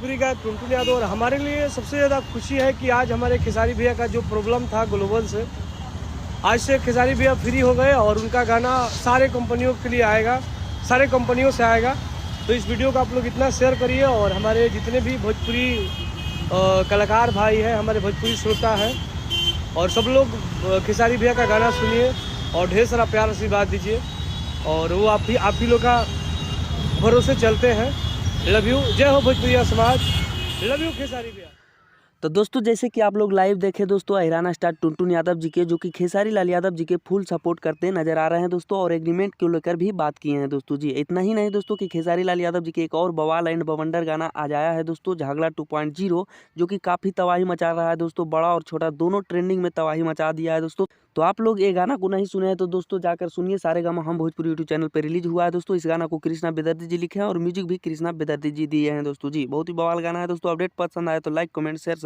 भोजपुरी का टुनटुन यादव। और हमारे लिए सबसे ज़्यादा खुशी है कि आज हमारे खेसारी भैया का जो प्रॉब्लम था ग्लोबल से, आज से खेसारी भैया फ्री हो गए और उनका गाना सारे कंपनियों के लिए आएगा, सारे कंपनियों से आएगा। तो इस वीडियो को आप लोग इतना शेयर करिए और हमारे जितने भी भोजपुरी कलाकार भाई हैं, हमारे भोजपुरी श्रोता हैं, और सब लोग खेसारी भैया का गाना सुनिए और ढेर सारा प्यार आशीर्वाद दीजिए। और वो आप ही लोग का भरोसे चलते हैं। लव यू, जय हो भोजपुरिया समाज, लव यू खेसारी भैया। तो दोस्तों जैसे कि आप लोग लाइव देखे दोस्तों हिराना स्टार टुनटुन यादव जी के, जो कि खेसारी लाल यादव जी के फुल सपोर्ट करते नजर आ रहे हैं दोस्तों, और एग्रीमेंट को लेकर भी बात किए हैं दोस्तों जी। इतना ही नहीं दोस्तों कि खेसारी लाल यादव जी के एक और बवाल एंड बवंडर गाना आज आया है दोस्तों, झगड़ा 2.0, जो कि काफ़ी तबाही मचा रहा है दोस्तों। बड़ा और छोटा दोनों ट्रेंडिंग में तबाही मचा दिया है दोस्तों। तो आप लोग ये गाना को नहीं सुने हैं तो दोस्तों जाकर सुनिए। सारेगामा हम भोजपुरी यूट्यूब चैनल पर रिलीज हुआ है दोस्तों। इस गाना को कृष्णा बेदर्जी जी लिखे हैं और म्यूजिक भी कृष्णा बेदर्जी जी दिए हैं दोस्तों जी। बहुत ही बवाल गाना है दोस्तों। अपडेट पसंद आए तो लाइक कमेंट शेयर